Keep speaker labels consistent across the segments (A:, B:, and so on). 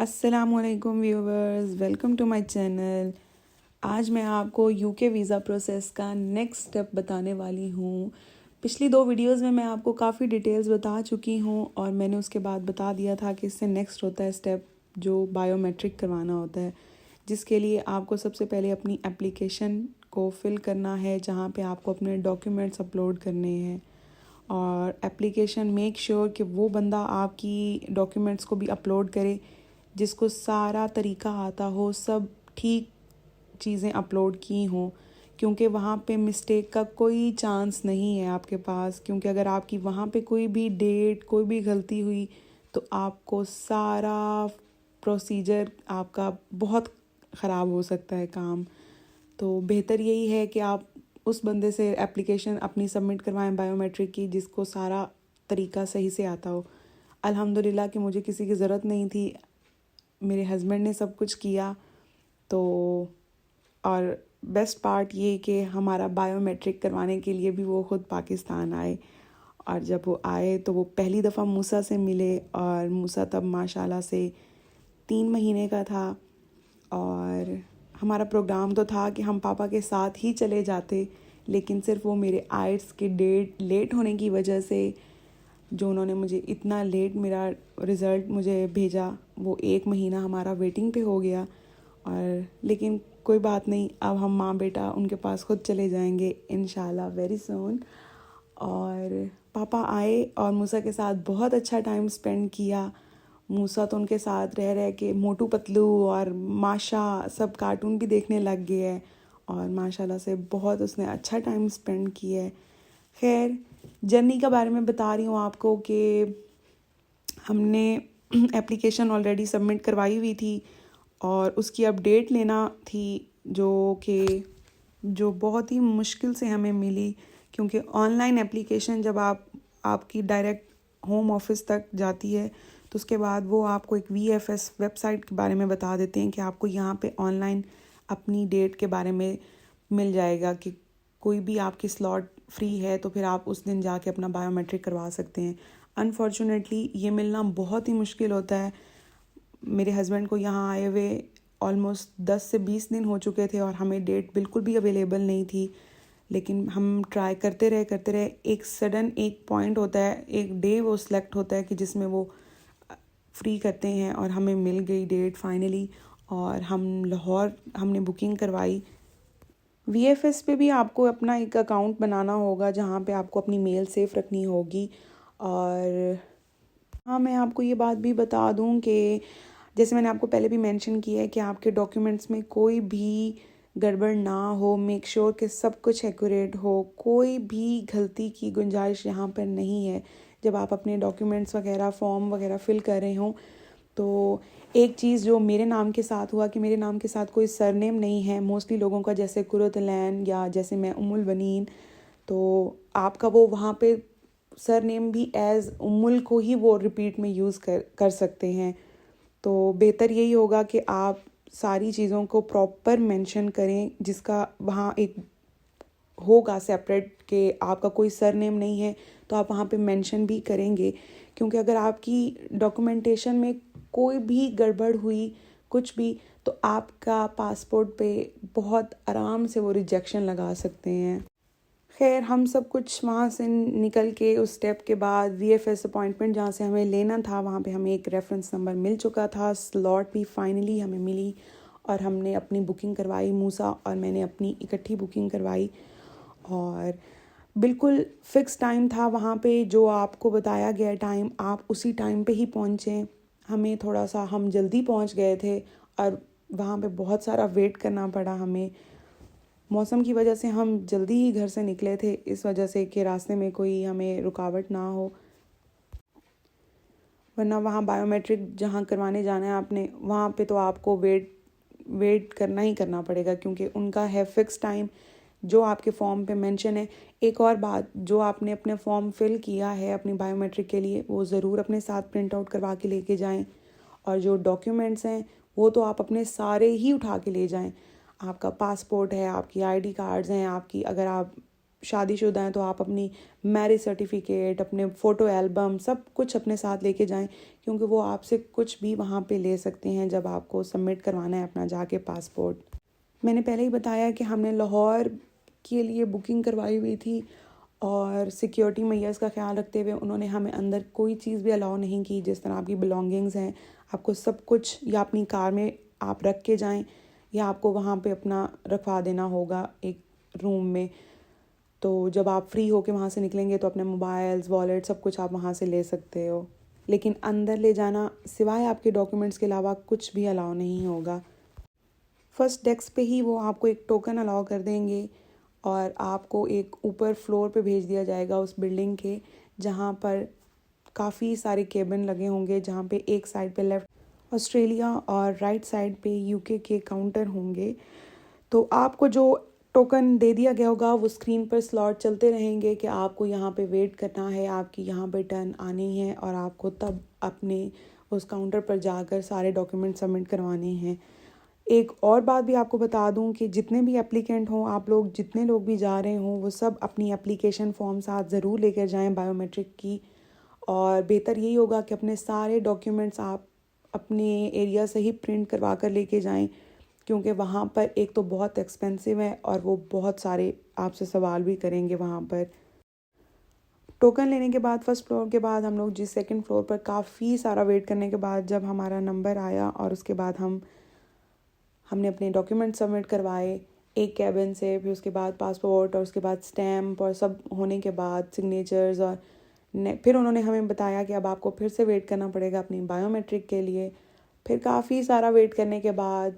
A: अस्सलामुअलैकुम viewers, welcome to my channel. आज मैं आपको यूके वीज़ा प्रोसेस का नेक्स्ट स्टेप बताने वाली हूँ। पिछली 2 वीडियोस में मैं आपको काफ़ी डिटेल्स बता चुकी हूँ और मैंने उसके बाद बता दिया था कि इससे नेक्स्ट होता है स्टेप जो बायोमेट्रिक करवाना होता है, जिसके लिए आपको सबसे पहले अपनी एप्लीकेशन को फिल करना है, जहाँ पे आपको अपने डॉक्यूमेंट्स अपलोड करने हैं। और एप्लीकेशन मेक श्योर कि वो बंदा आपकी डॉक्यूमेंट्स को भी अपलोड करे जिसको सारा तरीका आता हो, सब ठीक चीज़ें अपलोड की हों, क्योंकि वहाँ पे मिस्टेक का कोई चांस नहीं है आपके पास। क्योंकि अगर आपकी वहाँ पे कोई भी डेट, कोई भी गलती हुई तो आपको सारा प्रोसीजर आपका बहुत ख़राब हो सकता है काम। तो बेहतर यही है कि आप उस बंदे से एप्लीकेशन अपनी सबमिट करवाएं बायोमेट्रिक की, जिसको सारा तरीका सही से आता हो। अल्हम्दुलिल्लाह कि मुझे किसी की ज़रूरत नहीं थी, मेरे हस्बैंड ने सब कुछ किया। तो और बेस्ट पार्ट ये कि हमारा बायोमेट्रिक करवाने के लिए भी वो ख़ुद पाकिस्तान आए। और जब वो आए तो वो पहली दफ़ा मूसा से मिले, और मूसा तब माशाल्लाह से 3 महीने का था। और हमारा प्रोग्राम तो था कि हम पापा के साथ ही चले जाते, लेकिन सिर्फ वो मेरे आइट्स के डेट लेट होने की वजह से, जो उन्होंने मुझे इतना लेट मेरा रिज़ल्ट मुझे भेजा, वो 1 महीना हमारा वेटिंग पे हो गया। और लेकिन कोई बात नहीं, अब हम माँ बेटा उनके पास खुद चले जाएंगे इंशाल्लाह वेरी सून। और पापा आए और मूसा के साथ बहुत अच्छा टाइम स्पेंड किया। मूसा तो उनके साथ रह रह के मोटू पतलू और माशा सब कार्टून भी देखने लग गए है, और माशाल्लाह से बहुत उसने अच्छा टाइम स्पेंड किया है। खैर, जर्नी के बारे में बता रही हूँ आपको कि हमने एप्लीकेशन ऑलरेडी सबमिट करवाई हुई थी और उसकी अपडेट लेना थी, जो बहुत ही मुश्किल से हमें मिली। क्योंकि ऑनलाइन एप्लीकेशन जब आपकी डायरेक्ट होम ऑफिस तक जाती है तो उसके बाद वो आपको एक VFS वेबसाइट के बारे में बता देते हैं कि आपको यहाँ पे ऑनलाइन अपनी डेट के बारे में मिल जाएगा कि कोई भी आपकी स्लॉट फ्री है, तो फिर आप उस दिन जाके अपना बायोमेट्रिक करवा सकते हैं। अनफॉर्चुनेटली ये मिलना बहुत ही मुश्किल होता है। मेरे हस्बैंड को यहाँ आए हुए ऑलमोस्ट 10 से 20 दिन हो चुके थे और हमें डेट बिल्कुल भी अवेलेबल नहीं थी। लेकिन हम ट्राई करते रहे। एक सडन एक पॉइंट होता है, एक डे वो सिलेक्ट होता है कि जिसमें वो फ्री करते हैं, और हमें मिल गई डेट फाइनली। और हम लाहौर हमने बुकिंग करवाई। VFS पे भी आपको अपना एक अकाउंट बनाना होगा, जहाँ पे आपको अपनी मेल सेफ रखनी होगी। और हाँ, मैं आपको ये बात भी बता दूँ कि जैसे मैंने आपको पहले भी मेंशन किया है कि आपके डॉक्यूमेंट्स में कोई भी गड़बड़ ना हो, मेक श्योर कि सब कुछ एक्यूरेट हो, कोई भी गलती की गुंजाइश यहाँ पर नहीं है। जब आप अपने डॉक्यूमेंट्स वगैरह फॉर्म वगैरह फिल कर रहे हों, तो एक चीज़ जो मेरे नाम के साथ हुआ कि मेरे नाम के साथ कोई सरनेम नहीं है। मोस्टली लोगों का जैसे कुरतलैन या जैसे मैं उम्मुल बनीन, तो आपका वो वहाँ पे सरनेम भी एज़ उम्मुल को ही वो रिपीट में यूज़ कर सकते हैं। तो बेहतर यही होगा कि आप सारी चीज़ों को प्रॉपर मेंशन करें, जिसका वहाँ एक होगा सेपरेट कि आपका कोई सरनेम नहीं है, तो आप वहाँ पे मेंशन भी करेंगे। क्योंकि अगर आपकी डॉक्यूमेंटेशन में कोई भी गड़बड़ हुई, कुछ भी, तो आपका पासपोर्ट पे बहुत आराम से वो रिजेक्शन लगा सकते हैं। खैर, हम सब कुछ वहाँ से निकल के उस स्टेप के बाद VFS अपॉइंटमेंट जहाँ से हमें लेना था, वहाँ पे हमें एक रेफरेंस नंबर मिल चुका था। स्लॉट भी फाइनली हमें मिली और हमने अपनी बुकिंग करवाई। मूसा और मैंने अपनी इकट्ठी बुकिंग करवाई और बिल्कुल फ़िक्स टाइम था वहाँ पे। जो आपको बताया गया टाइम, आप उसी टाइम पे ही पहुँचें। हमें थोड़ा सा हम जल्दी पहुँच गए थे और वहाँ पे बहुत सारा वेट करना पड़ा हमें। मौसम की वजह से हम जल्दी ही घर से निकले थे, इस वजह से कि रास्ते में कोई हमें रुकावट ना हो। वरना वहाँ बायोमेट्रिक जहाँ करवाने जाना है आपने, वहाँ पे तो आपको वेट करना ही करना पड़ेगा, क्योंकि उनका है फ़िक्स टाइम जो आपके फॉर्म पे मेंशन है। एक और बात, जो आपने अपने फॉर्म फिल किया है अपनी बायोमेट्रिक के लिए, वो ज़रूर अपने साथ प्रिंट आउट करवा के लेके जाएं। और जो डॉक्यूमेंट्स हैं वो तो आप अपने सारे ही उठा के ले जाएं। आपका पासपोर्ट है, आपकी ID कार्ड्स हैं, आपकी अगर आप शादीशुदा हैं तो आप अपनी मैरिज सर्टिफिकेट, अपने फ़ोटो एल्बम सब कुछ अपने साथ लेके जाएं, क्योंकि वो आपसे कुछ भी वहाँ पे ले सकते हैं जब आपको सबमिट करवाना है अपना जाके पासपोर्ट। मैंने पहले ही बताया कि हमने लाहौर के लिए बुकिंग करवाई हुई थी और सिक्योरिटी मेजर्स का ख्याल रखते हुए उन्होंने हमें अंदर कोई चीज़ भी अलाउ नहीं की। जिस तरह आपकी बिलोंगिंग्स हैं, आपको सब कुछ या अपनी कार में आप रख के जाएं या आपको वहाँ पे अपना रखवा देना होगा एक रूम में। तो जब आप फ्री होके वहाँ से निकलेंगे तो अपने मोबाइल्स, वॉलेट सब कुछ आप वहाँ से ले सकते हो, लेकिन अंदर ले जाना सिवाय आपके डॉक्यूमेंट्स के अलावा कुछ भी अलाउ नहीं होगा। फर्स्ट डेस्क पे ही वो आपको एक टोकन अलाउ कर देंगे और आपको एक ऊपर फ्लोर पे भेज दिया जाएगा उस बिल्डिंग के, जहाँ पर काफ़ी सारे केबिन लगे होंगे, जहाँ पे एक साइड पे लेफ़्ट ऑस्ट्रेलिया और राइट साइड पे यूके के काउंटर होंगे। तो आपको जो टोकन दे दिया गया होगा वो स्क्रीन पर स्लॉट चलते रहेंगे कि आपको यहाँ पे वेट करना है, आपकी यहाँ पे टर्न आनी है और आपको तब अपने उस काउंटर पर जाकर सारे डॉक्यूमेंट सबमिट करवाने हैं। एक और बात भी आपको बता दूं कि जितने भी एप्लीकेंट हों, आप लोग जितने लोग भी जा रहे हों, वो सब अपनी एप्लीकेशन फॉर्म साथ ज़रूर लेकर जाएं बायोमेट्रिक की। और बेहतर यही होगा कि अपने सारे डॉक्यूमेंट्स आप अपने एरिया से ही प्रिंट करवा कर लेके जाएं, क्योंकि वहाँ पर एक तो बहुत एक्सपेंसिव है और वो बहुत सारे आपसे सवाल भी करेंगे वहाँ पर। टोकन लेने के बाद फर्स्ट फ्लोर के बाद हम लोग जिस सेकंड फ्लोर पर काफ़ी सारा वेट करने के बाद जब हमारा नंबर आया और उसके बाद हमने अपने डॉक्यूमेंट सबमिट करवाए एक कैबिन से, फिर उसके बाद पासपोर्ट और उसके बाद स्टैम्प और सब होने के बाद सिग्नेचर्स और फिर उन्होंने हमें बताया कि अब आपको फिर से वेट करना पड़ेगा अपनी बायोमेट्रिक के लिए। फिर काफ़ी सारा वेट करने के बाद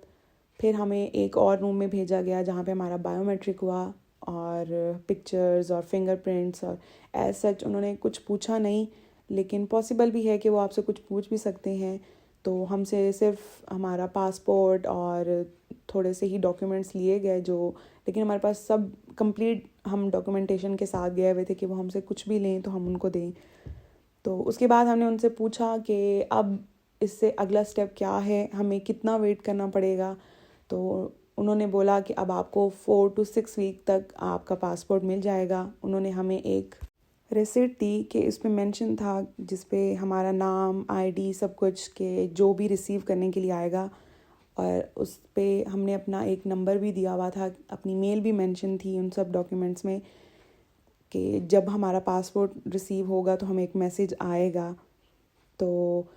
A: फिर हमें एक और रूम में भेजा गया जहाँ पे हमारा बायोमेट्रिक हुआ और पिक्चर्स और फिंगरप्रिंट्स और एज सच उन्होंने कुछ पूछा नहीं, लेकिन पॉसिबल भी है कि वो आपसे कुछ पूछ भी सकते हैं। तो हमसे सिर्फ हमारा पासपोर्ट और थोड़े से ही डॉक्यूमेंट्स लिए गए लेकिन हमारे पास सब कंप्लीट हम डॉक्यूमेंटेशन के साथ गए हुए थे कि वो हमसे कुछ भी लें तो हम उनको दें। तो उसके बाद हमने उनसे पूछा कि अब इससे अगला स्टेप क्या है, हमें कितना वेट करना पड़ेगा। तो उन्होंने बोला कि अब आपको 4 to 6 वीक तक आपका पासपोर्ट मिल जाएगा। उन्होंने हमें एक रिसिप्ट दी कि इस पे मेंशन था जिस पे हमारा नाम, आईडी सब कुछ के जो भी रिसीव करने के लिए आएगा, और उस पे हमने अपना एक नंबर भी दिया हुआ था, अपनी मेल भी मेंशन थी उन सब डॉक्यूमेंट्स में कि जब हमारा पासपोर्ट रिसीव होगा तो हमें एक मैसेज आएगा। तो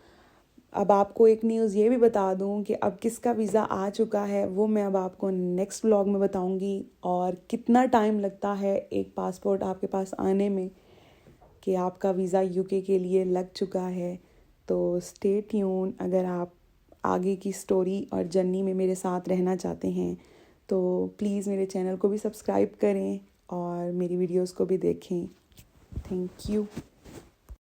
A: अब आपको एक न्यूज़ ये भी बता दूं कि अब किसका वीज़ा आ चुका है वो मैं अब आपको नेक्स्ट व्लॉग में बताऊंगी, और कितना टाइम लगता है एक पासपोर्ट आपके पास आने में कि आपका वीज़ा यूके के लिए लग चुका है। तो स्टे ट्यून अगर आप आगे की स्टोरी और जर्नी में मेरे साथ रहना चाहते हैं तो प्लीज़ मेरे चैनल को भी सब्सक्राइब करें और मेरी वीडियोस को भी देखें। Thank you.